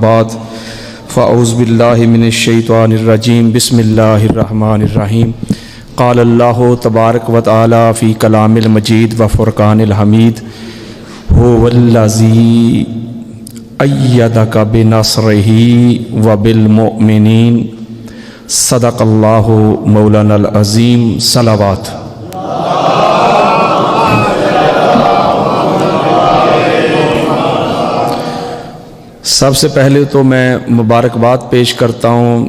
بعد فاعوذ باللہ من الشیطان الرجیم بسم اللہ الرحمن الرحیم قال اللہ تبارک و تعالی فی کلام المجید و فرقان الحمید هو الذی ایدک بنصرہ و بالمؤمنین صدق اللہ مولانا العظیم صلوات۔ سب سے پہلے تو میں مبارکباد پیش کرتا ہوں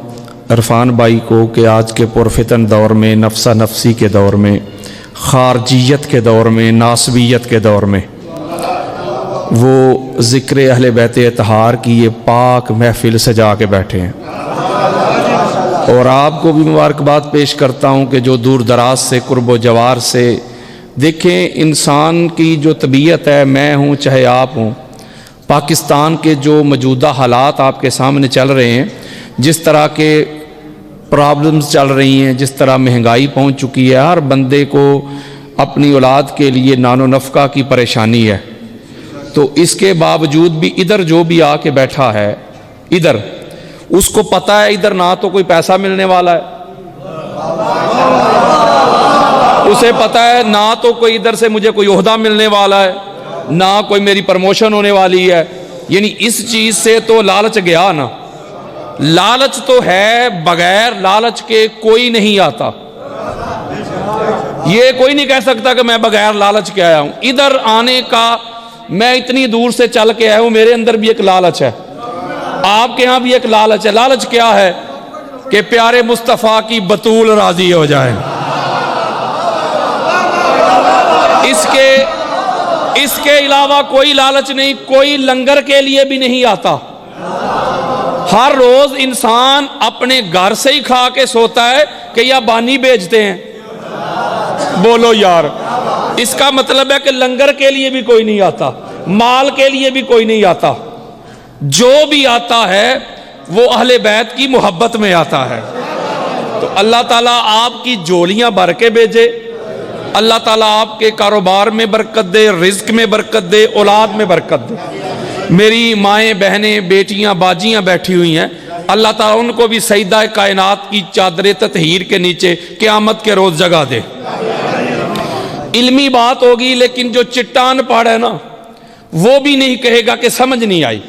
عرفان بھائی کو کہ آج کے پرفتن دور میں، نفسہ نفسی کے دور میں، خارجیت کے دور میں، ناسبیت کے دور میں وہ ذکر اہل بیت اطہار کی یہ پاک محفل سجا کے بیٹھے ہیں، اور آپ کو بھی مبارکباد پیش کرتا ہوں کہ جو دور دراز سے، قرب و جوار سے، دیکھیں انسان کی جو طبیعت ہے، میں ہوں چاہے آپ ہوں، پاکستان کے جو موجودہ حالات آپ کے سامنے چل رہے ہیں، جس طرح کے پرابلمز چل رہی ہیں، جس طرح مہنگائی پہنچ چکی ہے، ہر بندے کو اپنی اولاد کے لیے نان و نفقہ کی پریشانی ہے، تو اس کے باوجود بھی ادھر جو بھی آ کے بیٹھا ہے، ادھر اس کو پتہ ہے ادھر نہ تو کوئی پیسہ ملنے والا ہے، اسے پتہ ہے نہ تو کوئی ادھر سے مجھے کوئی عہدہ ملنے والا ہے، نہ کوئی میری پروموشن ہونے والی ہے، یعنی اس چیز سے تو لالچ گیا نا۔ لالچ تو ہے، بغیر لالچ کے کوئی نہیں آتا، یہ کوئی نہیں کہہ سکتا کہ میں بغیر لالچ کے آیا ہوں۔ ادھر آنے کا میں اتنی دور سے چل کے آیا ہوں، میرے اندر بھی ایک لالچ ہے، آپ کے ہاں بھی ایک لالچ ہے۔ لالچ کیا ہے؟ کہ پیارے مصطفیٰ کی بطول راضی ہو جائے۔ اس کے علاوہ کوئی لالچ نہیں، کوئی لنگر کے لیے بھی نہیں آتا۔ ہر روز انسان اپنے گھر سے ہی کھا کے سوتا ہے کہ یا بانی بیچتے ہیں، بولو یار، اس کا مطلب ہے کہ لنگر کے لیے بھی کوئی نہیں آتا، مال کے لیے بھی کوئی نہیں آتا۔ جو بھی آتا ہے وہ اہل بیت کی محبت میں آتا ہے۔ تو اللہ تعالیٰ آپ کی جولیاں بھر کے بھیجے، اللہ تعالیٰ آپ کے کاروبار میں برکت دے، رزق میں برکت دے، اولاد میں برکت دے۔ میری مائیں، بہنیں، بیٹیاں، باجیاں بیٹھی ہوئی ہیں، اللہ تعالیٰ ان کو بھی سیدہ کائنات کی چادر تطہیر کے نیچے قیامت کے روز جگہ دے۔ علمی بات ہوگی، لیکن جو چٹان پڑھ ہے نا وہ بھی نہیں کہے گا کہ سمجھ نہیں آئی،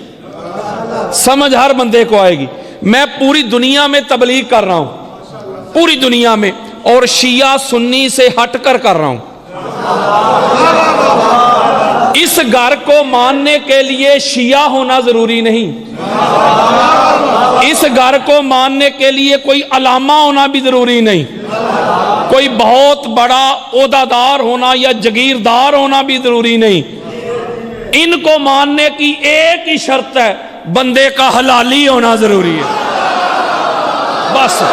سمجھ ہر بندے کو آئے گی۔ میں پوری دنیا میں تبلیغ کر رہا ہوں، پوری دنیا میں، اور شیعہ سنی سے ہٹ کر رہا ہوں۔ اس گھر کو ماننے کے لیے شیعہ ہونا ضروری نہیں، اس گھر کو ماننے کے لیے کوئی علامہ ہونا بھی ضروری نہیں، کوئی بہت بڑا عہدیدار ہونا یا جگیردار ہونا بھی ضروری نہیں۔ ان کو ماننے کی ایک ہی شرط ہے، بندے کا حلالی ہونا ضروری ہے، بس۔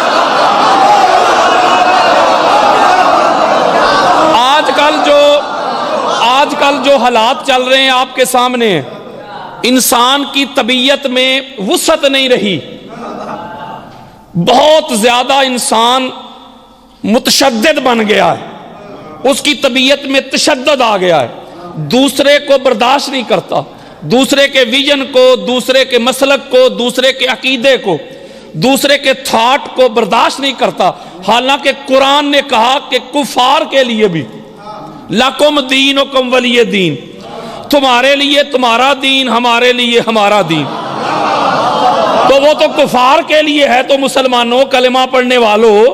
آج کل جو حالات چل رہے ہیں آپ کے سامنے، انسان کی طبیعت میں وسعت نہیں رہی، بہت زیادہ انسان متشدد بن گیا ہے، اس کی طبیعت میں تشدد آ گیا ہے، دوسرے کو برداشت نہیں کرتا، دوسرے کے ویژن کو، دوسرے کے مسلک کو، دوسرے کے عقیدے کو، دوسرے کے تھاٹ کو برداشت نہیں کرتا۔ حالانکہ قرآن نے کہا کہ کفار کے لیے بھی لَكُمْ دِينُكُمْ وَلِيَ دین، تمہارے لیے تمہارا دین، ہمارے لیے ہمارا دین۔ تو وہ تو کفار کے لیے ہے، تو مسلمانوں، کلمہ پڑھنے والوں،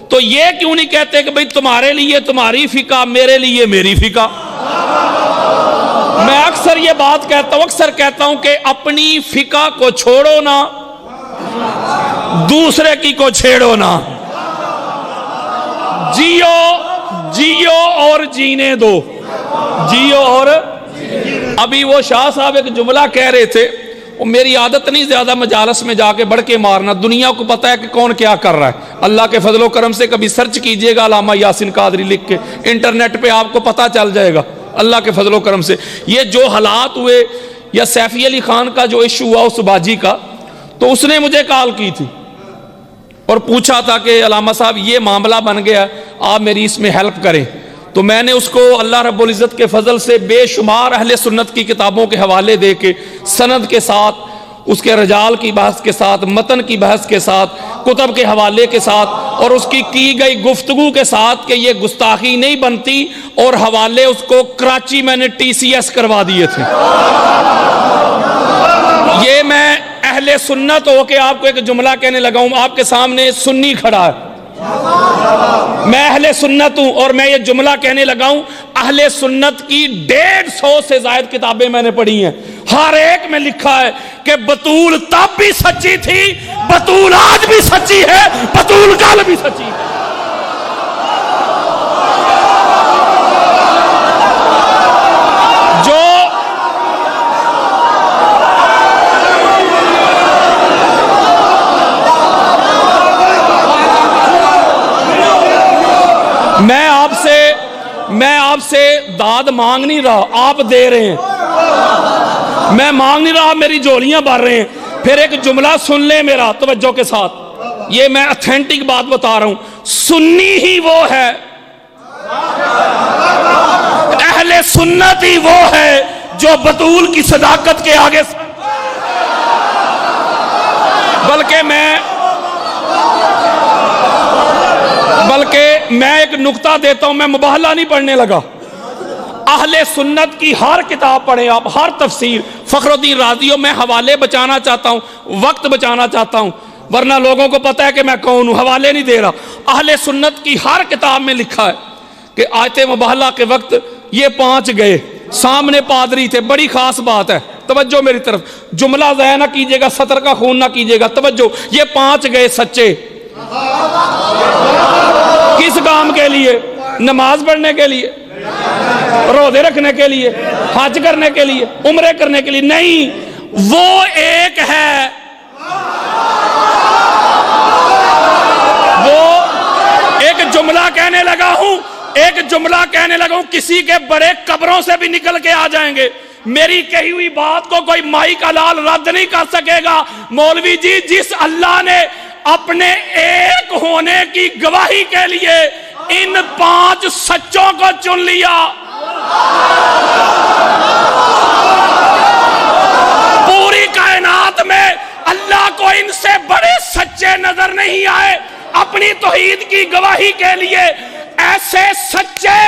تو یہ کیوں نہیں کہتے کہ بھئی تمہارے لیے تمہاری فقہ، میرے لیے میری فقہ؟ میں اکثر یہ بات کہتا ہوں کہ اپنی فقہ کو چھوڑو نا، دوسرے کی کو چھیڑو نا، جیو اور جینے دو، جیو اور۔ ابھی وہ شاہ صاحب ایک جملہ کہہ رہے تھے، وہ میری عادت نہیں زیادہ مجالس میں جا کے بڑھ کے مارنا، دنیا کو پتہ ہے کہ کون کیا کر رہا ہے۔ اللہ کے فضل و کرم سے کبھی سرچ کیجئے گا علامہ یاسین قادری لکھ کے، انٹرنیٹ پہ آپ کو پتہ چل جائے گا، اللہ کے فضل و کرم سے۔ یہ جو حالات ہوئے، یا سیفی علی خان کا جو ایشو ہوا اس باجی کا، تو اس نے مجھے کال کی تھی اور پوچھا تھا کہ علامہ صاحب یہ معاملہ بن گیا، آپ میری اس میں ہیلپ کریں۔ تو میں نے اس کو اللہ رب العزت کے فضل سے بے شمار اہل سنت کی کتابوں کے حوالے دے کے، سند کے ساتھ اس کے رجال کی بحث کے ساتھ، متن کی بحث کے ساتھ، کتب کے حوالے کے ساتھ اور اس کی گئی گفتگو کے ساتھ کہ یہ گستاخی نہیں بنتی، اور حوالے اس کو کراچی میں نے TCS کروا دیے تھے۔ یہ میں اہل سنت ہو کے آپ کو ایک جملہ کہنے لگا ہوں، آپ کے سامنے سنی کھڑا ہے، میں اہل سنت ہوں اور میں یہ جملہ کہنے لگا ہوں۔ اہل سنت کی 150 سے زائد کتابیں میں نے پڑھی ہیں، ہر ایک میں لکھا ہے کہ بطول تب بھی سچی تھی، بطول آج بھی سچی ہے، بطول کل بھی سچی ہے۔ میں آپ سے داد مانگ نہیں رہا، آپ دے رہے ہیں، میں مانگ نہیں رہا، میری جولیاں بھر رہے ہیں۔ پھر ایک جملہ سن لیں میرا توجہ کے ساتھ، یہ میں اتھینٹک بات بتا رہا ہوں، سنی ہی وہ ہے، اہل سنت ہی وہ ہے جو بطول کی صداقت کے آگے، بلکہ میں ایک نقطہ دیتا ہوں، میں مباہلہ نہیں پڑھنے لگا۔ اہل سنت کی ہر کتاب پڑھیں آپ، ہر تفسیر، فخر الدین رازیوں، میں حوالے بچانا چاہتا ہوں، وقت بچانا چاہتا ہوں، ورنہ لوگوں کو پتہ ہے کہ میں کون ہوں، حوالے نہیں دے رہا۔ اہل سنت کی ہر کتاب میں لکھا ہے کہ آیت مباہلہ کے وقت یہ 5 گئے، سامنے پادری تھے، بڑی خاص بات ہے، توجہ میری طرف، جملہ ضائع نہ کیجئے گا، سطر کا خون نہ کیجئے گا، توجہ، یہ 5 گئے سچے، کس کام کے لیے؟ نماز پڑھنے کے لیے، روزے رکھنے کے لیے، حج کرنے کے لیے، عمرے کرنے کے لیے نہیں، وہ ایک ہے، وہ ایک جملہ کہنے لگا ہوں، کسی کے بڑے قبروں سے بھی نکل کے آ جائیں گے، میری کہی ہوئی بات کو کوئی مائی کا لال رد نہیں کر سکے گا۔ مولوی جی، جس اللہ نے اپنے ایک ہونے کی گواہی کے لیے ان 5 سچوں کو چن لیا، پوری کائنات میں اللہ کو ان سے بڑے سچے نظر نہیں آئے۔ اپنی توحید کی گواہی کے لیے ایسے سچے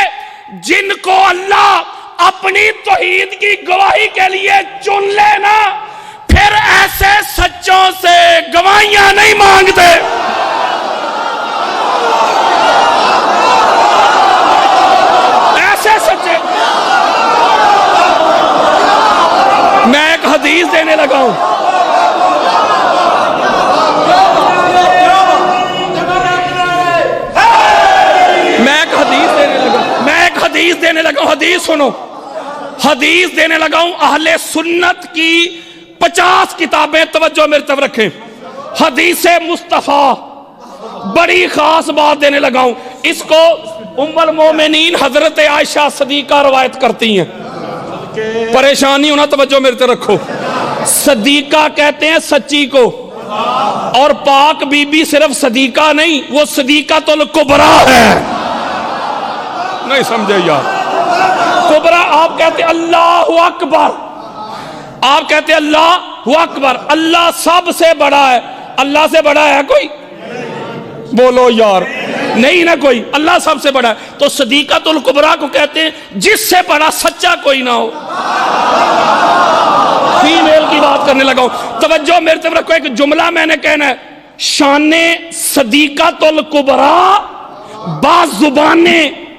جن کو اللہ اپنی توحید کی گواہی کے لیے چن لینا، پھر ایسے سچوں سے گواہیاں نہیں مانگتے۔ ایسے سچے، میں ایک حدیث دینے لگا ہوں، حدیث سنو، حدیث دینے لگا ہوں، اہل سنت کی 50 کتابیں، توجہ میری طرف رکھیں، حدیث مصطفیٰ، بڑی خاص بات دینے لگا ہوں، اس کو ام المومنین حضرت عائشہ صدیقہ روایت کرتی ہیں، پریشانی ہونا، توجہ میری طرف رکھو، صدیقہ کہتے ہیں سچی کو، اور پاک بی بی صرف صدیقہ نہیں، وہ صدیقۃ الکبریٰ ہے، نہیں سمجھے یار، کبریٰ آپ کہتے اللہ اکبر، آپ کہتے اللہ اکبر، اللہ سب سے بڑا ہے، اللہ سے بڑا ہے کوئی؟ بولو یار، نہیں نا کوئی، اللہ سب سے بڑا ہے، تو صدیقۃ الکبریٰ کو کہتے ہیں جس سے بڑا سچا کوئی نہ ہو۔ فیمیل کی بات کرنے لگا ہوں، توجہ میرے طرف رکھو، ایک جملہ میں نے کہنا ہے، شان صدیقۃ الکبریٰ باز زبان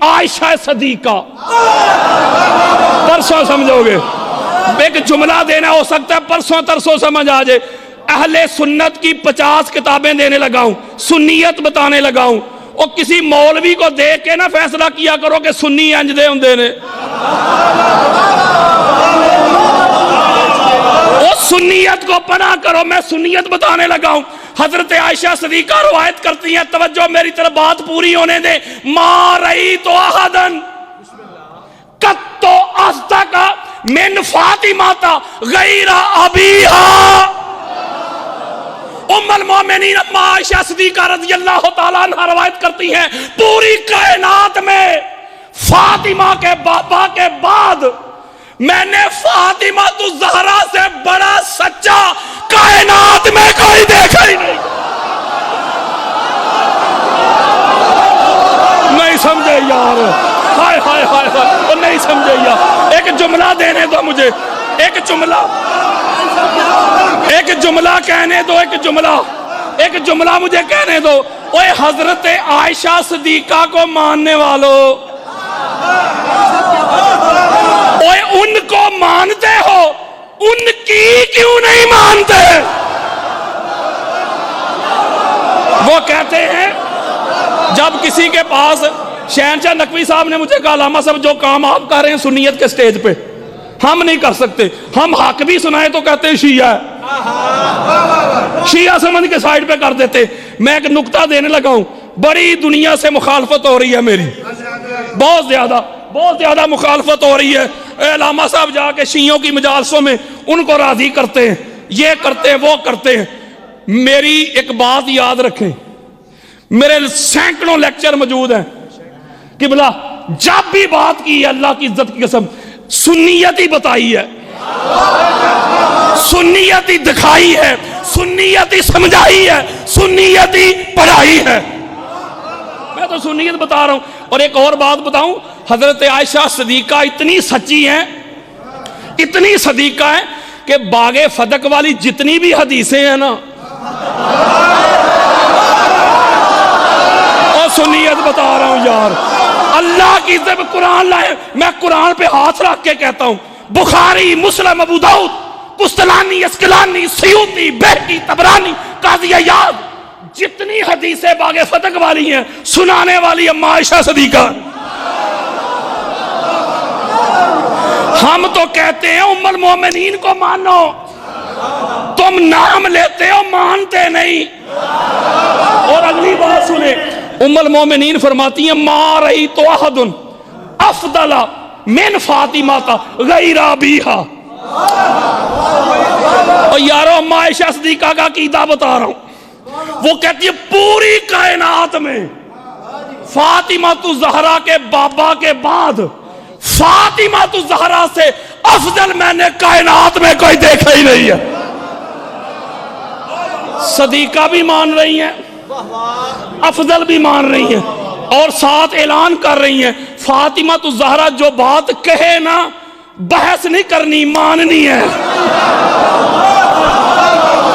عائشہ صدیقہ، پرسوں سمجھو گے، ایک جملہ دینا ہو سکتا ہے پرسوں ترسوں سمجھ آ جائے۔ اہل سنت کی 50 کتابیں دینے لگا ہوں، سنیت بتانے لگا ہوں، اور کسی مولوی کو دیکھ کے نہ فیصلہ کیا کرو کہ سنی انج دے ہوں دینے، اس سنیت کو پناہ کرو، میں سنیت بتانے لگا ہوں۔ حضرت عائشہ صدیقہ روایت کرتی ہیں، توجہ میری طرف بات پوری ہونے دیں، ما رأیت احدن قط اصدق من فاطمہ غیر ابیہا، ام المومنین اما عائشہ صدیقہ رضی اللہ تعالیٰ عنہ روایت کرتی ہیں، پوری کائنات میں فاطمہ کے بابا کے بعد میں نے فاطمہ الزہرا سے بڑا سچا کائنات میں کوئی دیکھا ہی نہیں. نہیں سمجھے یار, ہائے ہائے ہائے ہائے, نہیں سمجھے یار. ایک جملہ دینے دو مجھے, ایک جملہ کہنے دو, ایک جملہ مجھے کہنے دو. اوے حضرت عائشہ صدیقہ کو ماننے والوں, اوے ان کو مانتے ہو, ان کی کیوں نہیں مانتے؟ وہ کہتے ہیں جب کسی کے پاس, شہنشاہ نقوی صاحب نے مجھے کہا علامہ صاحب جو کام آپ کر رہے ہیں سنیت کے سٹیج پہ ہم نہیں کر سکتے, ہم حق بھی سنائیں تو کہتے ہیں شیعہ ہے, شیعہ سمجھ کے سائیڈ پہ کر دیتے. میں ایک نکتہ دینے لگا ہوں, بڑی دنیا سے مخالفت ہو رہی ہے میری, بہت زیادہ مخالفت ہو رہی ہے. علامہ صاحب جا کے شیعوں کی مجالسوں میں ان کو راضی کرتے ہیں, یہ کرتے ہیں, وہ کرتے ہیں. میری ایک بات یاد رکھیں, میرے سینکڑوں لیکچر موجود ہیں قبلہ, جب بھی بات کی ہے اللہ کی عزت کی قسم سنیت ہی بتائی ہے, سنیت ہی دکھائی ہے, سنیت ہی سمجھائی ہے, سنیت ہی پڑھائی ہے. میں تو سنیت بتا رہا ہوں. اور ایک اور بات بتاؤں, حضرت عائشہ صدیقہ اتنی سچی ہیں, اتنی صدیقہ ہیں کہ باغ فدق والی جتنی بھی حدیثیں ہیں نا, اور سنیت بتا رہا ہوں یار, اللہ کی عزت قرآن لائے. میں قرآن پہ ہاتھ رکھ کے کہتا ہوں, بخاری, مسلم, ابو داؤد, قسطلانی, اسقلانی, سیوطی, بہقی, طبرانی, قاضی عیاض, جتنی حدیثیں باغ فتق والی ہیں سنانے والی اما عائشہ صدیقہ. ہم تو کہتے ہیں ام المومنین کو مانو, تم نام لیتے ہو مانتے نہیں. اور اگلی بات سنیں, ام المومنین فرماتی ہیں ما رأیت احد افضل من فاطمہ غیر ابیہا. اور یارو اما عائشہ صدیقہ کا عقیدہ بتا رہا ہوں, وہ کہتی ہے پوری کائنات میں فاطمہ الزہرا کے بابا کے بعد فاطمہ الزہرا سے افضل میں نے کائنات میں کوئی دیکھا ہی نہیں ہے. صدیقہ بھی مان رہی ہیں, افضل بھی مان رہی ہیں, اور ساتھ اعلان کر رہی ہیں فاطمہ الزہرا جو بات کہے نا بحث نہیں کرنی, ماننی ہے.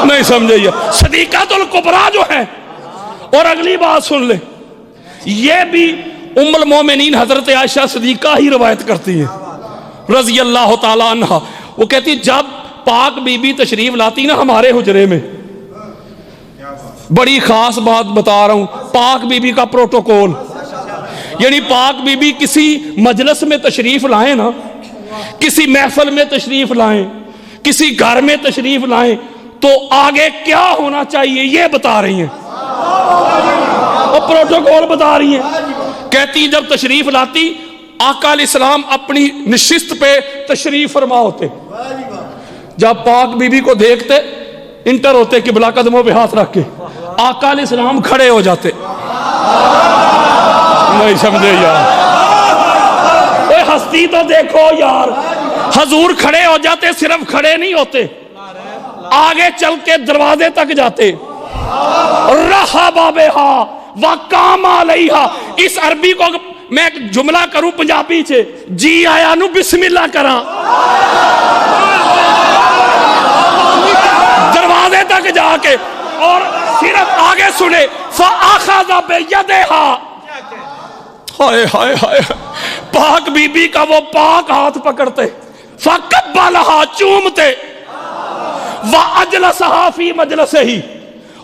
نہیں سمجھے یہ صدیقہ الکبریٰ جو ہے. اور اگلی بات سن لے, یہ بھی ام المومنین حضرت عائشہ صدیقہ ہی روایت کرتی ہیں رضی اللہ تعالی عنہ. وہ کہتی جب پاک بی بی تشریف لاتی نا ہمارے حجرے میں, بڑی خاص بات بتا رہا ہوں, پاک بی بی کا پروٹوکول, یعنی پاک بی بی کسی مجلس میں تشریف لائیں نا, کسی محفل میں تشریف لائیں, کسی گھر میں تشریف لائیں, تو آگے کیا ہونا چاہیے یہ بتا رہی ہیں, اور پروٹوکول بتا رہی ہیں. کہتی جب تشریف لاتی آقا علیہ السلام اپنی نشست پہ تشریف فرما ہوتے, جب پاک بی بی کو دیکھتے انٹر ہوتے قبلہ قدموں پہ ہاتھ رکھ کے, آقا علیہ السلام کھڑے ہو جاتے. نہیں سمجھے یار, اوے ہستی تو دیکھو یار, حضور کھڑے ہو جاتے, صرف کھڑے نہیں ہوتے, آگے چل کے دروازے تک جاتے. رحب بہا وقام علیہا. اس عربی کو میں ایک جملہ کروں پنجابی چھے, جی آیا نو بسم اللہ کراں, دروازے تک جا کے, اور صرف آگے سنے فَأَخَذَ بِيَدِهَا. ہائے ہائے ہائے, پاک بی بی کا وہ پاک ہاتھ پکڑتے, فَقَبَّلَهَا چومتے, وَأَجْلَسَهَا فِي مَجْلَسِهِ.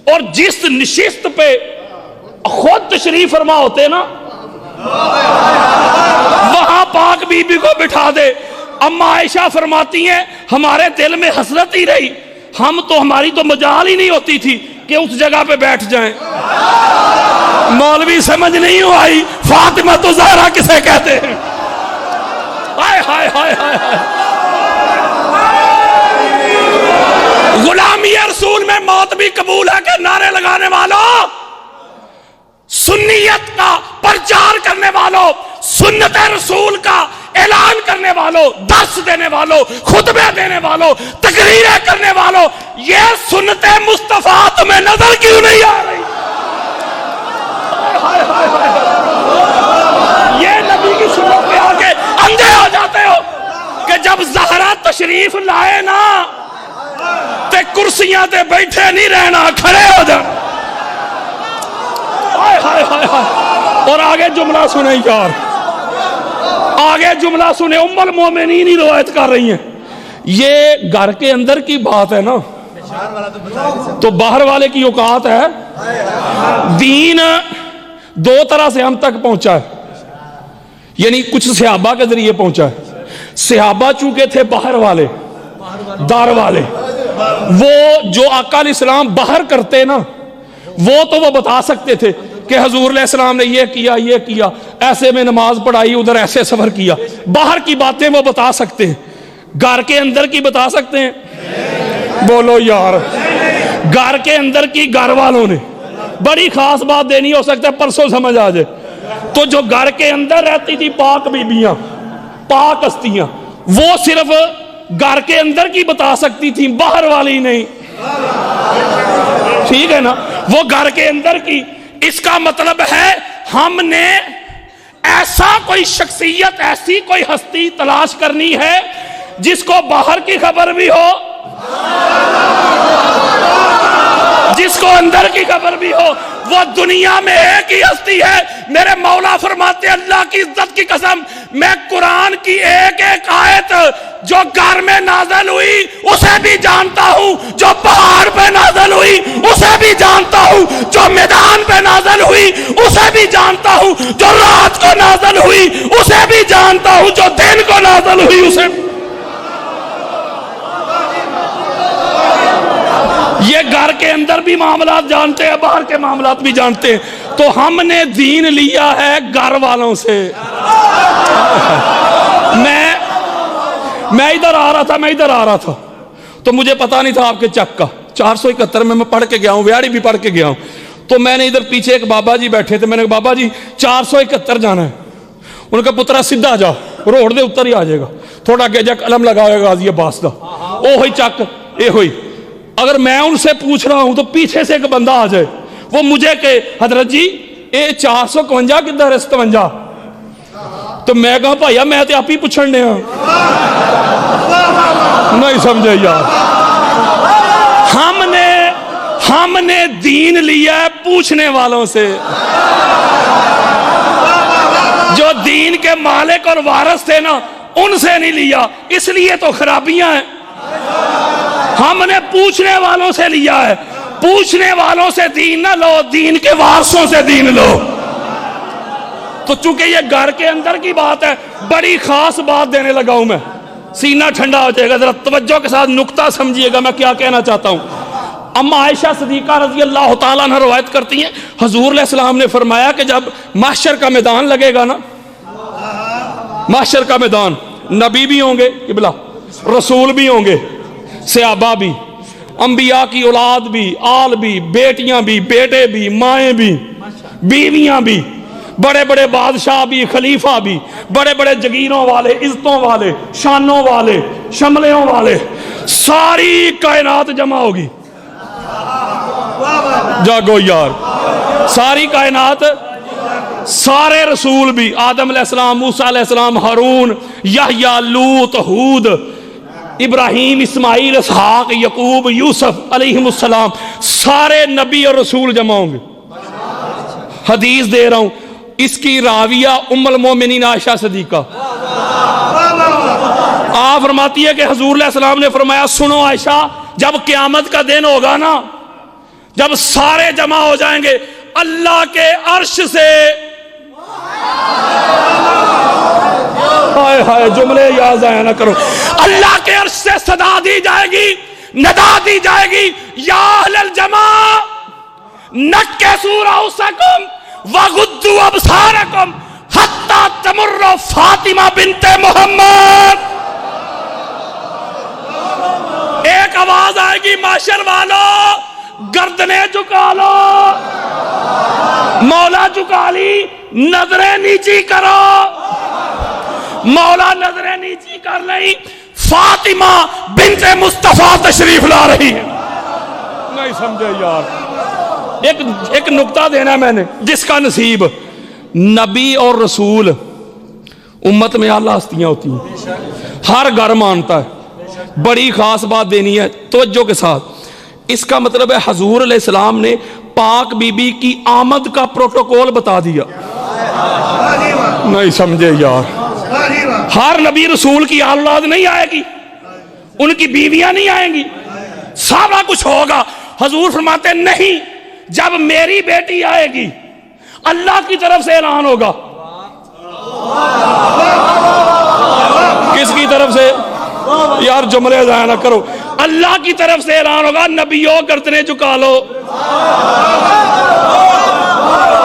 اور جس نشست پہ خود تشریف فرما ہوتے نا وہاں پاک بی بی کو بٹھا دے. اما عائشہ فرماتی ہیں ہمارے دل میں حسرت ہی رہی, ہم تو ہماری تو مجال ہی نہیں ہوتی تھی کہ اس جگہ پہ بیٹھ جائیں. مولوی سمجھ نہیں ہو آئی فاطمہ الزہرا کسے کہتے ہیں. ہائے ہائے ہائے ہائے, غلامی رسول میں موت بھی قبول ہے کہ نعرے لگانے والوں, سنیت کا پرچار کرنے والوں, سنت رسول کا اعلان کرنے والوں، درس دینے والوں، خطبے دینے والوں، تقریریں کرنے والوں، یہ سنت مصطفیٰ تمہیں نظر کیوں نہیں آ رہی؟ یہ نبی کی سنت پہ آ کے اندھے ہو جاتے ہو کہ جب زہرا تشریف لائے نا تے کرسیاں تے بیٹھے نہیں رہنا، کھڑے ہو جانا۔ اور آگے جملہ سنیں یار، آگے جملہ سنیں، ام المومنین ہی روایت کر رہی ہیں۔ یہ گھر کے اندر کی بات ہے نا، تو باہر والے کی اوقات ہے۔ دین دو طرح سے ہم تک پہنچا ہے، یعنی کچھ صحابہ کے ذریعے پہنچا ہے۔ صحابہ چونکہ تھے باہر والے، دار والے، وہ جو آقا علیہ السلام باہر کرتے نا، وہ تو وہ بتا سکتے تھے کہ حضور علیہ السلام نے یہ کیا، ایسے میں نماز پڑھائی، ادھر ایسے سفر کیا۔ باہر کی باتیں وہ بتا سکتے ہیں، گھر کے اندر کی بتا سکتے ہیں؟ بولو یار، گھر کے اندر کی گھر والوں نے بڑی خاص بات دینی، ہو سکتا ہے پرسوں سمجھ آ جائے۔ تو جو گھر کے اندر رہتی تھی پاک بیبیاں، پاک ہستیاں، وہ صرف گھر کے اندر کی بتا سکتی تھی، باہر والی نہیں۔ ٹھیک ہے نا، وہ گھر کے اندر کی۔ اس کا مطلب ہے ہم نے ایسا کوئی شخصیت، ایسی کوئی ہستی تلاش کرنی ہے جس کو باہر کی خبر بھی ہو، جس کو اندر کی خبر بھی ہو۔ وہ دنیا میں ایک ہی ہستی ہے، میرے مولا فرماتے ہیں اللہ کی عزت کی قسم، میں قرآن کی ایک ایک آیت جو گھر میں نازل ہوئی اسے بھی جانتا ہوں، جو پہاڑ پہ نازل ہوئی اسے بھی جانتا ہوں، جو میدان پہ نازل ہوئی اسے بھی جانتا ہوں، جو رات کو نازل ہوئی اسے بھی جانتا ہوں، جو دن کو نازل ہوئی اسے بھی۔ یہ گھر کے اندر بھی معاملات جانتے ہیں، باہر کے معاملات بھی جانتے ہیں۔ تو ہم نے دین لیا ہے گھر والوں سے۔ میں ادھر آ رہا تھا تو مجھے پتا نہیں تھا آپ کے چک کا 471 میں پڑھ کے گیا ہوں، ویاڑی بھی پڑھ کے گیا ہوں۔ تو میں نے ادھر پیچھے ایک بابا جی بیٹھے تھے، میں نے کہا بابا جی 471 جانا ہے۔ انہوں نے کہا پترا سیدھا جا، روڈ دے اتر ہی آ جائے گا، تھوڑا اگے جا قلم لگاوے گا غازی عباس دا، او ہوئی چک، اے ہوئی۔ اگر میں ان سے پوچھ رہا ہوں تو پیچھے سے ایک بندہ آ جائے، وہ مجھے کہ حضرت جی اے 451 کدھر ہے 57؟ تو میں کہا بھائیا میں تے آپ ہی پوچھنے ہاں، نہیں سمجھے یار۔ ہم نے دین لیا ہے پوچھنے والوں سے، جو دین کے مالک اور وارث تھے نا ان سے نہیں لیا، اس لیے تو خرابیاں ہیں۔ ہم نے پوچھنے والوں سے لیا ہے، پوچھنے والوں سے دین نہ لو، دین کے وارثوں سے دین لو۔ تو چونکہ یہ گھر کے اندر کی بات ہے، بڑی خاص بات دینے لگا ہوں میں، سینہ ٹھنڈا ہو جائے گا، ذرا توجہ کے ساتھ نقطہ سمجھیے گا میں کیا کہنا چاہتا ہوں۔ اما عائشہ صدیقہ رضی اللہ تعالیٰ عنہ روایت کرتی ہیں، حضور علیہ السلام نے فرمایا کہ جب محشر کا میدان لگے گا نا، محشر کا میدان، نبی بھی ہوں گے قبلہ، رسول بھی ہوں گے، صحابہ بھی، انبیاء کی اولاد بھی، آل بھی، بیٹیاں بھی، بیٹے بھی، مائیں بھی، بیویاں بھی، بڑے بڑے بادشاہ بھی، خلیفہ بھی، بڑے بڑے جگیروں والے، عزتوں والے، شانوں والے، شملوں والے، ساری کائنات جمع ہوگی۔ جاگو یار، ساری کائنات، سارے رسول بھی، آدم علیہ السلام، موسیٰ علیہ السلام، ہارون، یحییٰ، لوط، ہود، ابراہیم، اسماعیل، اسحاق، یعقوب، یوسف علیہ السلام، سارے نبی اور رسول جمع ہوں گے۔ حدیث دے رہا ہوں، اس کی راویہ ام المومنین عائشہ صدیقہ، آپ فرماتی ہے کہ حضور علیہ السلام نے فرمایا سنو عائشہ، جب قیامت کا دن ہوگا نا، جب سارے جمع ہو جائیں گے، اللہ کے عرش سے، ہائے ہائے جملے یاد ضائع نہ کرو، اللہ کے عرش سے صدا دی جائے گی، ندا دی جائے گی، یا اہل الجمع نکسوا رؤوسکم وغضوا ابصارکم حتی تمر فاطمہ بنت محمد۔ ایک آواز آئے گی معاشر والوں، گردنیں جھکا لو، مولا جھکا لی، نظریں نیچی کرو، مولا نظریں نیچی کر رہی، فاطمہ بنت مصطفیٰ تشریف لا رہی ہے. نہیں سمجھے یار. ایک نقطہ دینا میں نے، جس کا نصیب نبی اور رسول امت میں اعلیٰ ہستیاں ہوتی ہیں، ہر گھر مانتا ہے. بڑی خاص بات دینی ہے توجہ کے ساتھ. اس کا مطلب ہے حضور علیہ السلام نے پاک بی بی کی آمد کا پروٹوکول بتا دیا. نہیں سمجھے یار. ہر نبی رسول کی اولاد نہیں آئے گی، ان کی بیویاں نہیں آئیں گی، سارا کچھ ہوگا. حضور فرماتے نہیں، جب میری بیٹی آئے گی اللہ کی طرف سے اعلان ہوگا. کس کی طرف سے یار؟ جملے ضائع نہ کرو. اللہ کی طرف سے اعلان ہوگا، نبیوں گردنیں جھکا لو،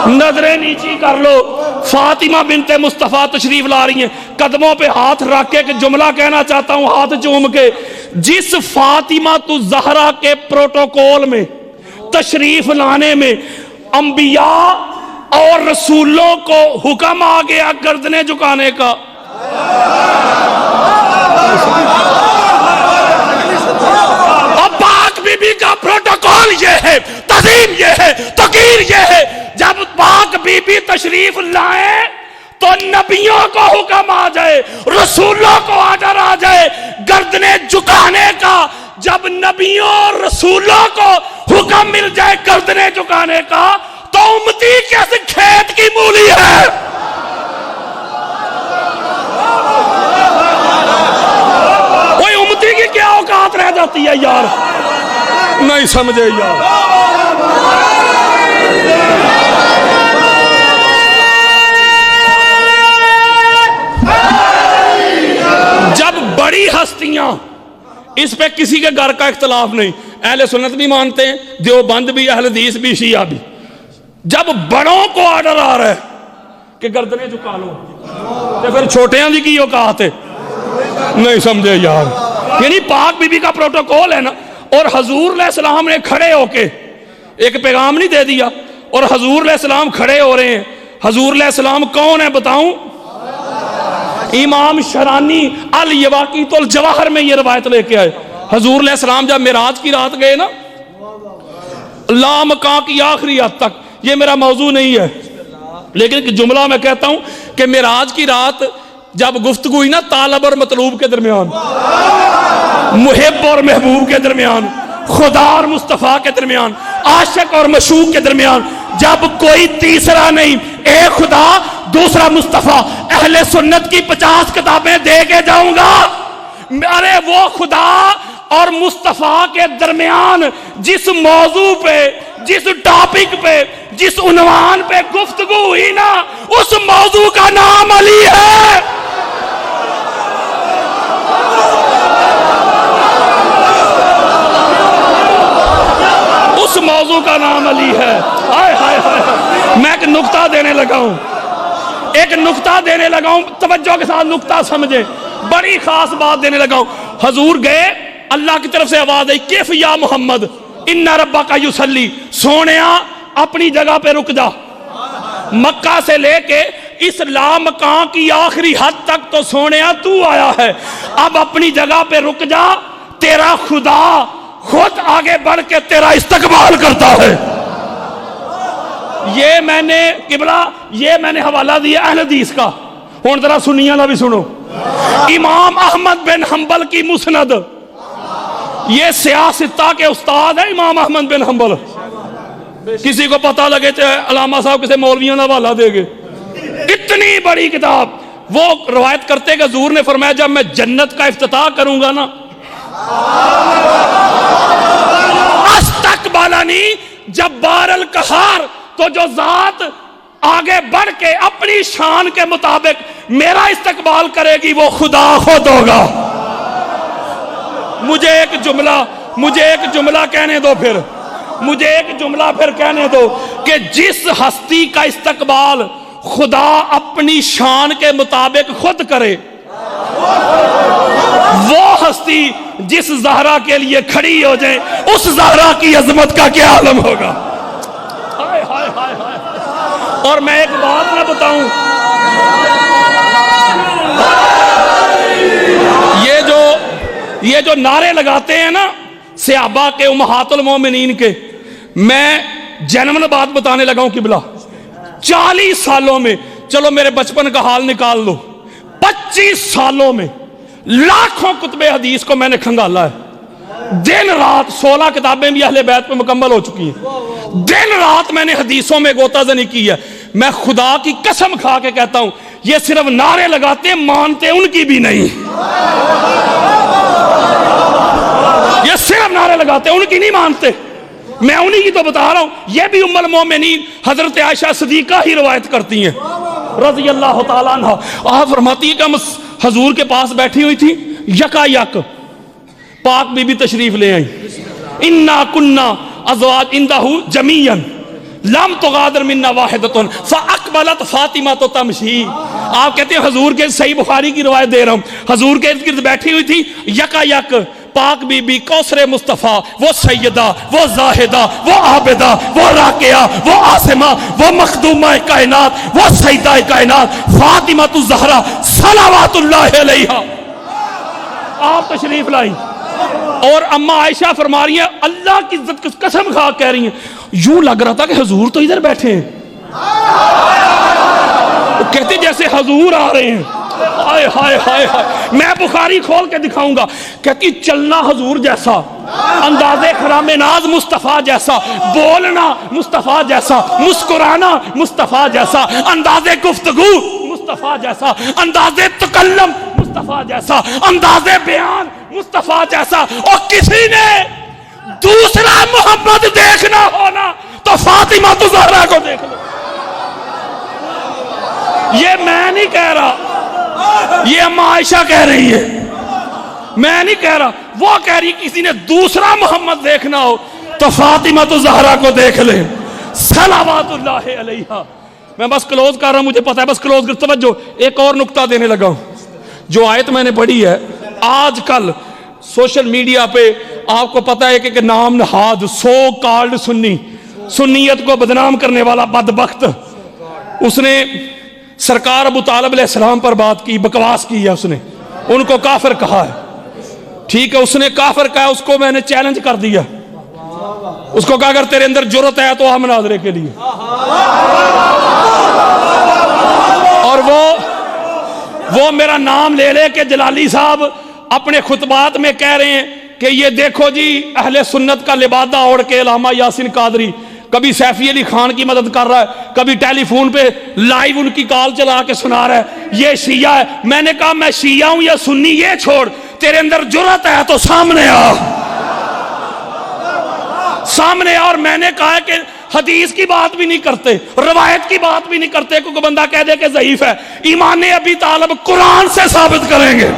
نظریں نیچی کر لو. فاطمہ بنت مصطفیٰ تشریف لا رہی ہیں، قدموں پہ ہاتھ رکھ کے جملہ کہنا چاہتا ہوں ہاتھ چوم کے. جس فاطمہ تو زہرا کے پروٹوکول میں تشریف لانے میں انبیاء اور رسولوں کو حکم آ گیا گردنیں جھکانے کا، اب پاک بی بی کا پروٹوکول یہ ہے، تعظیم یہ ہے، توقیر یہ ہے. جب پاک بی بی تشریف لائے تو نبیوں کو حکم آ جائے، رسولوں کو آرڈر آ جائے گردنیں جھکانے کا. جب نبیوں اور رسولوں کو حکم مل جائے گردنیں جھکانے کا تو امتی کیسے کھیت کی مولی ہے. کوئی امتی کی کیا اوقات رہ جاتی ہے یار؟ نہیں سمجھے یار. جب بڑی ہستیاں، اس پہ کسی کے گھر کا اختلاف نہیں، اہل سنت بھی مانتے ہیں، دیوبند بھی، اہل حدیث بھی، شیعہ بھی. جب بڑوں کو آرڈر آ رہا ہے کہ گردنیں جھکا لو تو پھر چھوٹیاں دی کی اوقات ہے. نہیں سمجھے یار. یعنی پاک بی بی کا پروٹوکول ہے نا. اور حضور علیہ السلام نے کھڑے ہو کے ایک پیغام نہیں دے دیا، اور حضور علیہ السلام کھڑے ہو رہے ہیں. حضور علیہ السلام کون ہے بتاؤں؟ امام شرانی الیواقیت الجواہر میں یہ روایت لے کے آئے. حضور علیہ السلام جب معراج کی رات گئے نا، لامکاں کی آخری حد تک، یہ میرا موضوع نہیں ہے لیکن ایک جملہ میں کہتا ہوں کہ معراج کی رات جب گفتگو ہوئی نا طالب اور مطلوب کے درمیان، محب اور محبوب کے درمیان، خدا اور مصطفیٰ کے درمیان، عاشق اور مشوق کے درمیان، جب کوئی تیسرا نہیں، ایک خدا دوسرا مصطفیٰ، اہل سنت کی 50 کتابیں دے کے جاؤں گا. ارے وہ خدا اور مصطفیٰ کے درمیان جس موضوع پہ، جس ٹاپک پہ، جس عنوان پہ گفتگو ہوئی نا، اس موضوع کا نام علی ہے. اس موضوع کا نام علی ہے. ہائے ہائے ہائے. میں ایک نقطہ دینے لگا ہوں، توجہ کے ساتھ نقطہ سمجھیں. بڑی خاص بات دینے لگا ہوں. حضور گئے، اللہ کی طرف سے آواز آئی، کیف یا محمد ان ربک یصلی، سونیا اپنی جگہ پہ رک جا. مکہ سے لے کے اس لامکاں کی آخری حد تک تو سونیا تو آیا ہے، اب اپنی جگہ پہ رک جا، تیرا خدا خود آگے بڑھ کے تیرا استقبال کرتا ہے. یہ میں نے قبلہ، یہ میں نے حوالہ دیا اہل حدیث کا. ہوں ذرا سنیاں نہ بھی سنو. امام احمد بن حنبل کی مسند، یہ سیاستہ کے استاد ہے امام احمد بن حنبل. کسی کو پتہ لگے تو علامہ صاحب کسی مولویوں کا حوالہ دے گے. اتنی بڑی کتاب. وہ روایت کرتے کہ حضور نے فرمایا جب میں جنت کا افتتاح کروں گا نا، استقبالنی جبار القہار، تو جو ذات آگے بڑھ کے اپنی شان کے مطابق میرا استقبال کرے گی وہ خدا خود ہوگا. مجھے ایک جملہ کہنے دو، مجھے ایک جملہ پھر کہنے دو کہ جس ہستی کا استقبال خدا اپنی شان کے مطابق خود کرے، وہ ہستی جس زہرا کے لیے کھڑی ہو جائے، اس زہرا کی عظمت کا کیا عالم ہوگا. اور میں ایک بات نہ بتاؤں، یہ جو نعرے لگاتے ہیں نا صحابہ کے، امہات المومنین کے، میں جنمن بات بتانے لگا ہوں قبلہ، 40 سالوں میں، چلو میرے بچپن کا حال نکال لو، 25 سالوں میں لاکھوں کتب حدیث کو میں نے کھنگالا ہے، دن رات 16 کتابیں بھی اہل بیت پہ مکمل ہو چکی ہیں، دن رات میں نے حدیثوں میں غوطہ زنی کی ہے۔ میں خدا کی قسم کھا کے کہتا ہوں یہ صرف نعرے لگاتے ہیں، مانتے ان کی بھی نہیں، یہ صرف نعرے لگاتے ہیں، ان کی نہیں مانتے۔ میں انہی کی تو بتا رہا ہوں، یہ بھی ام المومنین حضرت عائشہ صدیقہ ہی روایت کرتی ہیں رضی اللہ تعالیٰ عنہ۔ آپ فرماتی ہے کہ ہم حضور کے پاس بیٹھی ہوئی تھی، یکا یک پاک بی بی تشریف لے آئیں، انا کننا ازواج اندہ جمیعا لم تغادر منا واحدتن فاقبلت فاطمہ تو تمشی۔ آپ کہتے ہیں حضور کے، صحیح بخاری کی روایت دے رہا ہوں، حضور کے ارد گرد بیٹھی ہوئی تھی، یکا یک پاک بی بی کوثر مصطفیٰ، وہ سیدہ، وہ زاہدہ، وہ عابدہ، وہ راکعہ، وہ عاصمہ، وہ مخدومہ کائنات، وہ سیدہ کائنات فاطمہ الزہرا صلوات اللہ علیہا آپ تشریف لائی۔ اور اماں عائشہ فرما رہی ہیں، اللہ کی عزت کی قسم کھا کہہ رہی ہیں، یوں لگ رہا تھا کہ حضور تو ادھر بیٹھے ہیں، کہتے جیسے حضور آ رہے ہیں۔ ہائے ہائے ہائے ہائے، میں بخاری کھول کے دکھاؤں گا، کہتی چلنا حضور جیسا، انداز خرام ناز مصطفیٰ جیسا، بولنا مصطفیٰ جیسا، مسکرانا مصطفیٰ جیسا، انداز گفتگو مصطفیٰ جیسا، انداز تکلم مصطفیٰ جیسا، انداز بیان مصطفیٰ جیسا۔ اور کسی نے دوسرا محمد دیکھنا ہونا تو فاطمہ الزہرا کو دیکھ لو۔ یہ میں نہیں کہہ رہا، یہ اماں عائشہ کہہ رہی ہے، میں نہیں کہہ رہا، وہ کہہ رہی کسی نے دوسرا محمد دیکھنا ہو تو فاطمہ الزہرا کو دیکھ لے صلوات اللہ علیہا۔ میں بس کلوز کر رہا ہوں، مجھے پتا ہے، بس کلوز کر، توجہ ایک اور نقطہ دینے لگا ہوں۔ جو آیت میں نے پڑھی ہے، آج کل سوشل میڈیا پہ آپ کو پتا ہے کہ نام نہاد سو کالڈ سنی، سنیت کو بدنام کرنے والا بدبخت، اس نے سرکار ابو طالب علیہ السلام پر بات کی، بکواس کی ہے، اس نے ان کو کافر کہا ہے، ٹھیک ہے، اس نے کافر کہا، اس کو میں نے چیلنج کر دیا، اس کو کہا اگر تیرے اندر جرت ہے تو آ مناظرے کے لیے۔ اور وہ میرا نام لے لے کہ جلالی صاحب اپنے خطبات میں کہہ رہے ہیں کہ یہ دیکھو جی اہل سنت کا لبادہ اوڑھ کے علامہ یاسین قادری کبھی سیفی علی خان کی مدد کر رہا ہے، کبھی ٹیلی فون پہ لائیو ان کی کال چلا کے سنا رہا ہے یہ شیعہ ہے۔ میں نے کہا میں شیعہ ہوں یا سنی یہ چھوڑ، تیرے اندر جرت ہے تو سامنے آ، سامنے آ۔ اور میں نے کہا کہ حدیث کی بات بھی نہیں کرتے، روایت کی بات بھی نہیں کرتے، کوئی بندہ کہہ دے کہ ضعیف ہے، ایمان ابی طالب قرآن سے ثابت کریں گے،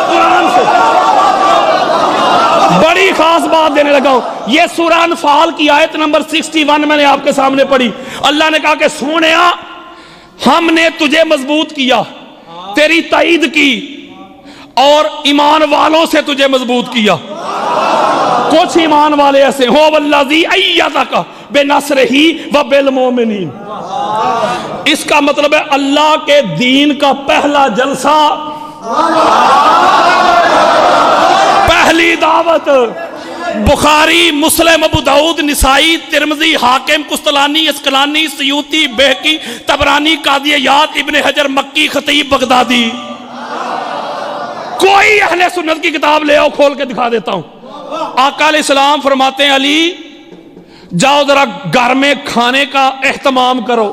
قرآن سے۔ بڑی خاص بات دینے لگا ہوں، یہ سورہ انفال کی آیت نمبر 61 میں نے آپ کے سامنے پڑھی۔ اللہ نے کہا کہ سونیا ہم نے تجھے مضبوط کیا، تیری تائید کی، اور ایمان والوں سے تجھے مضبوط کیا۔ کچھ ایمان والے ایسے ہو والذی ایدک بنصرہ وبالمؤمنین، اس کا مطلب ہے اللہ کے دین کا پہلا جلسہ، پہلی دعوت، بخاری، مسلم، ابو داؤد، نسائی، ترمذی، حاکم، قسطلانی، اسقلانی، سیوطی، بہقی، طبرانی، قاضی عیاض، ابن حجر مکی، خطیب بغدادی۔ کوئی اہل سنت کی کتاب لے آؤ، کھول کے دکھا دیتا ہوں۔ آقا علیہ السلام فرماتے ہیں علی جاؤ ذرا گھر میں کھانے کا اہتمام کرو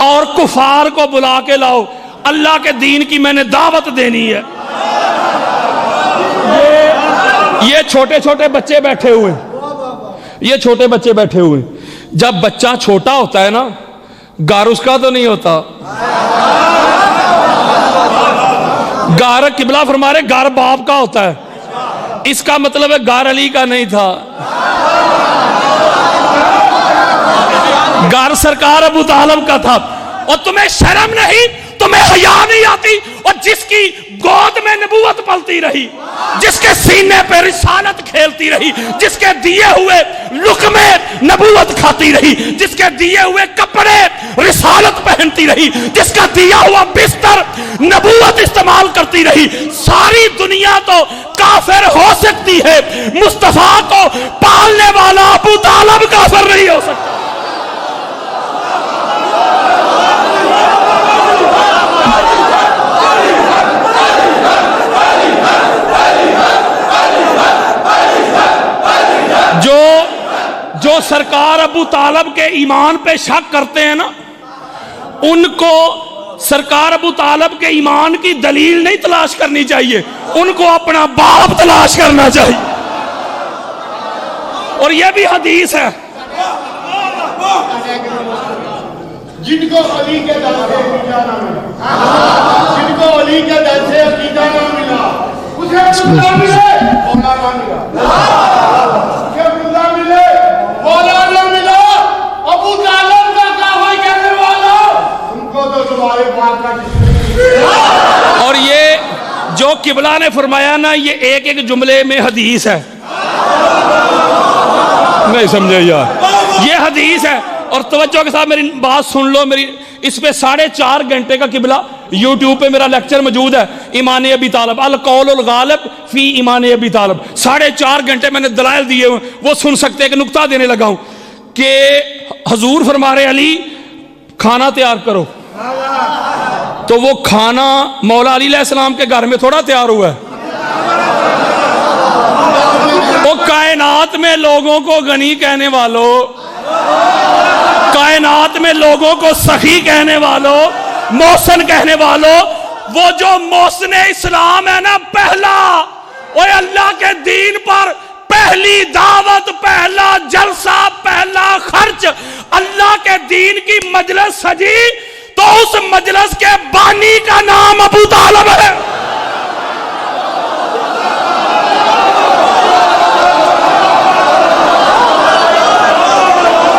اور کفار کو بلا کے لاؤ، اللہ کے دین کی میں نے دعوت دینی ہے۔ یہ چھوٹے چھوٹے بچے بیٹھے ہوئے، یہ چھوٹے بچے بیٹھے ہوئے، جب بچہ چھوٹا ہوتا ہے نا، گھر اس کا تو نہیں ہوتا، گھر قبلہ فرما رہے گھر باپ کا ہوتا ہے، اس کا مطلب ہے گھر علی کا نہیں تھا، گھر سرکار ابو طالب کا تھا۔ اور تمہیں شرم نہیں، تمہیں حیا نہیں آتی، اور جس کی گود میں نبوت پلتی رہی، جس کے سینے پہ رسالت کھیلتی دیتی رہی, جس کے دیے ہوئے لقمے نبوت کھاتی رہی, جس کے دیے ہوئے کپڑے رسالت پہنتی رہی, جس کا دیا ہوا بستر نبوت استعمال کرتی رہی. ساری دنیا تو کافر ہو سکتی ہے, مصطفیٰ کو پالنے والا ابو طالب کافر نہیں ہو سکتا. جو سرکار ابو طالب کے ایمان پہ شک کرتے ہیں نا, ان کو سرکار ابو طالب کے ایمان کی دلیل نہیں تلاش کرنی چاہیے, ان کو اپنا باپ تلاش کرنا چاہیے. اور یہ بھی حدیث ہے, جن کو علی کے در سے عقیدہ نہ ملا, جن کو علی کے در سے عقیدہ نہ ملا, اسے مولا ملے مولا نہ ملا, اسے مولا ملے مولا نہ ملا. ابو طالب کا کافر کہنے والا, ان کو تو تمہارے پاک کا جسم. اور یہ جو قبلہ نے فرمایا نا, یہ ایک ایک جملے میں حدیث ہے. نہیں سمجھے یار, یہ حدیث ہے. اور توجہ کے ساتھ میری بات سن لو, میری اس پہ 4.5 گھنٹے کا قبلہ یوٹیوب پہ میرا لیکچر موجود ہے, ایمان ابی طالب القول الغالب فی ایمان ابی طالب. 4.5 گھنٹے میں نے دلائل دیے ہوئے, وہ سن سکتے ہیں. کہ نقطہ دینے لگا ہوں کہ حضور فرما رہے علی کھانا تیار کرو, تو وہ کھانا مولا علی علیہ السلام کے گھر میں تھوڑا تیار ہوا ہے. وہ کائنات میں لوگوں کو غنی کہنے والوں, کائنات میں لوگوں کو سخی کہنے والوں, محسن کہنے والوں, وہ جو محسن اسلام ہے نا, پہلا وہ اللہ کے دین پر پہلی دعوت, پہلا جلسہ, پہلا خرچ, اللہ کے دین کی مجلس سجی تو اس مجلس کے بانی کا نام ابو طالب ہے.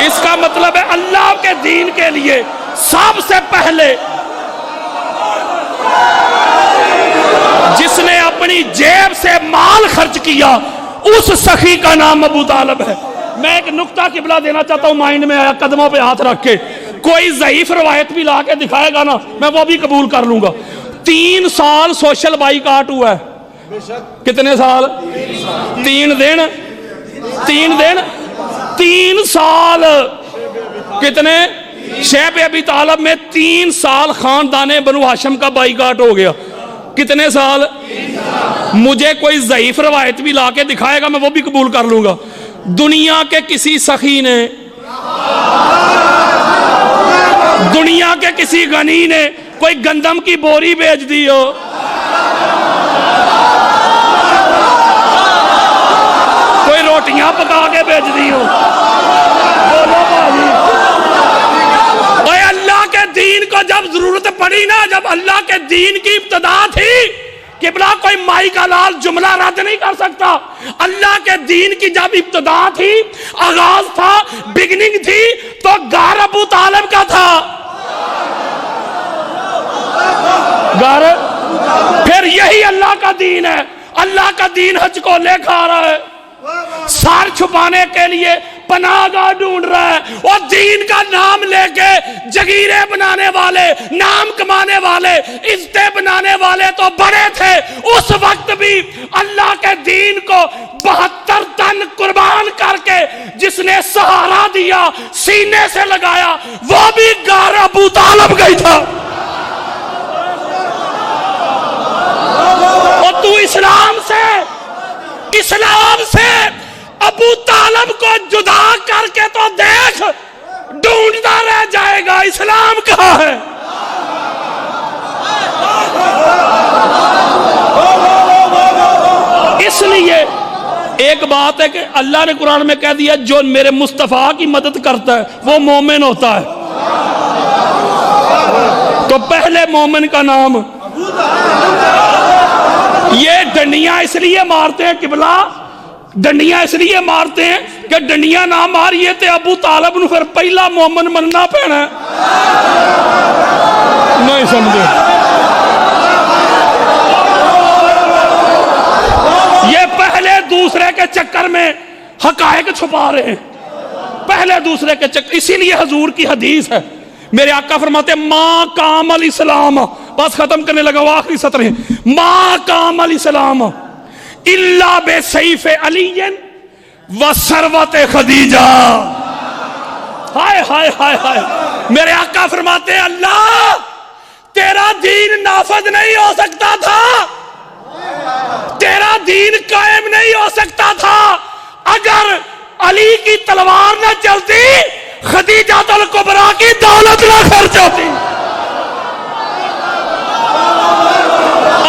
اس کا مطلب ہے اللہ کے دین کے لیے سب سے پہلے جس نے اپنی جیب سے مال خرچ کیا, اس سخی کا نام ابو طالب ہے. میں ایک نقطہ قبلہ دینا چاہتا ہوں, مائنڈ میں آیا, قدموں پہ ہاتھ رکھ کے. کوئی ضعیف روایت بھی لا کے دکھائے گا نا, میں وہ بھی قبول کر لوں گا. 3 سال سوشل بائیکاٹ ہوا ہے. کتنے سال؟ 3 دن 3 سال. کتنے؟ شیب ابی طالب میں 3 سال خاندان بنو ہاشم کا بائیکاٹ ہو گیا. کتنے سال؟ مجھے کوئی ضعیف روایت بھی لا کے دکھائے گا, میں وہ بھی قبول کر لوں گا. دنیا کے کسی سخی نے, دنیا کے کسی غنی نے کوئی گندم کی بوری بیچ دی ہو, کوئی روٹیاں پکا کے بیچ دی ہو, بولو بھائی. اللہ کے دین کو جب ضرورت پڑی نا, جب اللہ کے دین کی ابتدا تھی, قبلہ کوئی مائی کا لال جملہ رد نہیں کر سکتا. اللہ کے دین کی جب ابتدا تھی, آغاز تھا, بگننگ تھی, تو گھر ابو طالب کا تھا. گھر, پھر یہی اللہ کا دین ہے. اللہ کا دین حج کو لے کھا رہا ہے, سار چھپانے کے لیے پناہ گاہ ڈھونڈ رہا ہے. اور دین کا نام لے کے جگیرے بنانے والے, نام کمانے والے, عزتیں بنانے والے تو بڑے تھے. اس وقت بھی اللہ کے دین کو 72 تن قربان کر کے جس نے سہارا دیا, سینے سے لگایا, وہ بھی غار ابو طالب گئی تھا. اور تو اسلام سے ابو طالب کو جدا کر کے تو دیکھ, ڈھونڈتا رہ جائے گا اسلام کہاں ہے. اس لیے ایک بات ہے کہ اللہ نے قرآن میں کہہ دیا, جو میرے مصطفیٰ کی مدد کرتا ہے وہ مومن ہوتا ہے. تو پہلے مومن کا نام. یہ ڈنڈیاں اس لیے مارتے ہیں قبلہ, ڈنڈیاں اس لیے مارتے ہیں کہ ڈنڈیاں نہ ماریے تے ابو طالب نو پھر پہلا مومن مننا پینا. نہیں سمجھے؟ یہ پہلے دوسرے کے چکر میں حقائق چھپا رہے ہیں، پہلے دوسرے کے چکر. اسی لیے حضور کی حدیث ہے، میرے آقا فرماتے ہیں ما کام الاسلام، بس ختم کرنے لگا، وہ آخری سطر ہے، ما کام الاسلام الا بسیف علی و ثروت خدیجہ. ہائے ہائے ہائے ہائے. میرے آقا فرماتے ہیں اللہ تیرا دین نافذ نہیں ہو سکتا تھا، تیرا دین قائم نہیں ہو سکتا تھا اگر علی کی تلوار نہ چلتی، خدیجہ الکبریٰ کی دولت نہ خرچ ہوتی.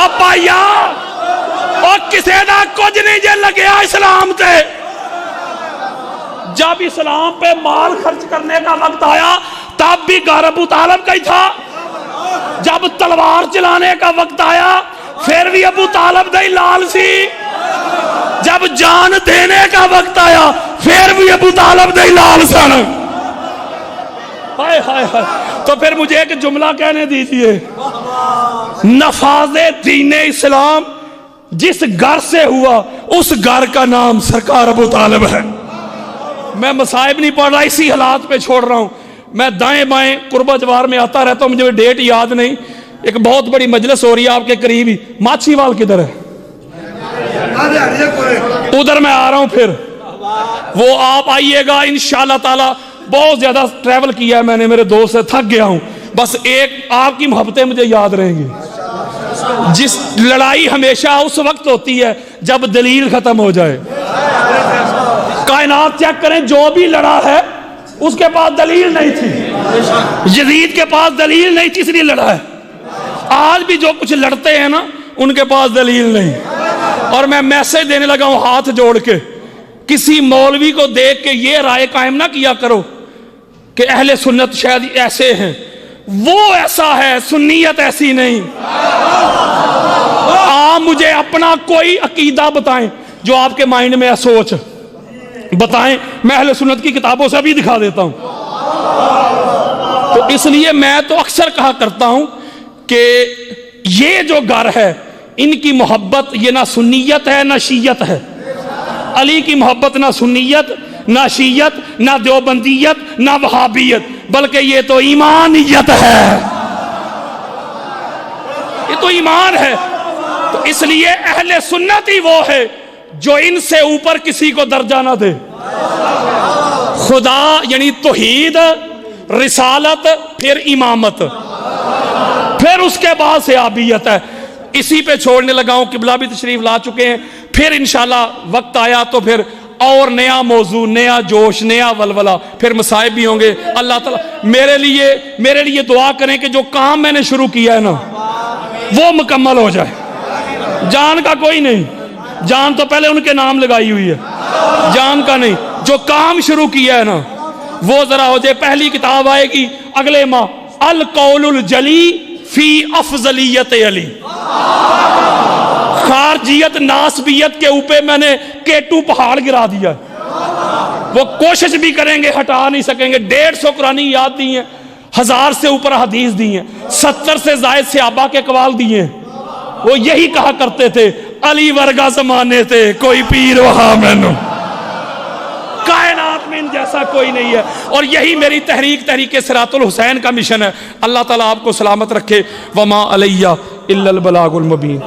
اب آیا اور کسے نہ کچھ نہیں جے لگیا اسلام تے. جب اسلام پہ مال خرچ کرنے کا وقت آیا تب بھی گھر ابو طالب کا ہی تھا. جب تلوار چلانے کا وقت آیا پھر بھی ابو طالب دا ہی لال سی. جب جان دینے کا وقت آیا پھر بھی ابو طالب دا ہی لال سن. ہائے ہائے ہائے. تو پھر مجھے ایک جملہ کہنے دیجئے، نفاذ دین اسلام جس گھر سے ہوا اس گھر کا نام سرکار ابو طالب ہے. میں مصائب نہیں پڑھ رہا، اسی حالات پہ چھوڑ رہا ہوں. میں دائیں بائیں قربہ جوار میں آتا رہتا ہوں، مجھے ڈیٹ یاد نہیں. ایک بہت بڑی مجلس ہو رہی ہے آپ کے قریب ہی. ماچھی وال کدھر ہے؟ ادھر میں آ رہا ہوں. پھر وہ آپ آئیے گا انشاءاللہ تعالی. بہت زیادہ ٹریول کیا ہے میں نے، میرے دوست سے تھک گیا ہوں. بس ایک آپ کی محبتیں مجھے یاد رہیں گی. جس لڑائی ہمیشہ اس وقت ہوتی ہے جب دلیل ختم ہو جائے. کائنات چیک کریں، جو بھی لڑا ہے اس کے پاس دلیل نہیں تھی. یزید کے پاس دلیل نہیں تھی اس لیے لڑا ہے. آج بھی جو کچھ لڑتے ہیں نا ان کے پاس دلیل نہیں. اور میں میسج دینے لگا ہوں ہاتھ جوڑ کے، کسی مولوی کو دیکھ کے یہ رائے قائم نہ کیا کرو کہ اہل سنت شاید ایسے ہیں، وہ ایسا ہے، سنیت ایسی نہیں. آپ مجھے اپنا کوئی عقیدہ بتائیں جو آپ کے مائنڈ میں ہے، سوچ بتائیں، میں اہل سنت کی کتابوں سے بھی دکھا دیتا ہوں. تو اس لیے میں تو اکثر کہا کرتا ہوں کہ یہ جو گھر ہے ان کی محبت یہ نہ سنیت ہے نہ شیعت ہے. علی کی محبت نہ سنیت نہ شیعت نہ دیوبندیت نہ وہابیت، بلکہ یہ تو ایمانیت ہے، یہ تو ایمان ہے. تو اس لیے اہل سنت ہی وہ ہے جو ان سے اوپر کسی کو درجہ نہ دے. خدا یعنی توحید، رسالت، پھر امامت، پھر اس کے بعد صحابیت ہے. اسی پہ چھوڑنے لگا ہوں. قبلہ بھی تشریف لا چکے ہیں. پھر انشاءاللہ وقت آیا تو پھر اور نیا موضوع، نیا جوش، نیا ولولہ، پھر مصائب بھی ہوں گے. اللہ تعالیٰ میرے لیے دعا کریں کہ جو کام میں نے شروع کیا ہے نا وہ مکمل ہو جائے. جان کا کوئی نہیں، جان تو پہلے ان کے نام لگائی ہوئی ہے، جان کا نہیں. جو کام شروع کیا ہے نا وہ ذرا ہو جائے. پہلی کتاب آئے گی اگلے ماہ، القول الجلی فی افضلیت علی. خارجیت ناسبیت کے اوپر میں نے کیٹو پہاڑ گرا دیا. وہ کوشش بھی کریں گے ہٹا نہیں سکیں گے. 150 قرآنی یاد دی ہیں، 1000 سے اوپر حدیث دی ہیں، 70 سے زائد صحابہ کے اقوال دیے ہیں. وہ یہی کہا کرتے تھے علی ورگا زمانے تھے کوئی پیر وہاں میں نو. کائنات میں ان جیسا کوئی نہیں ہے. اور یہی میری تحریک صراط الحسین کا مشن ہے. اللہ تعالیٰ آپ کو سلامت رکھے. وما علیہ الا البلاغ المبین.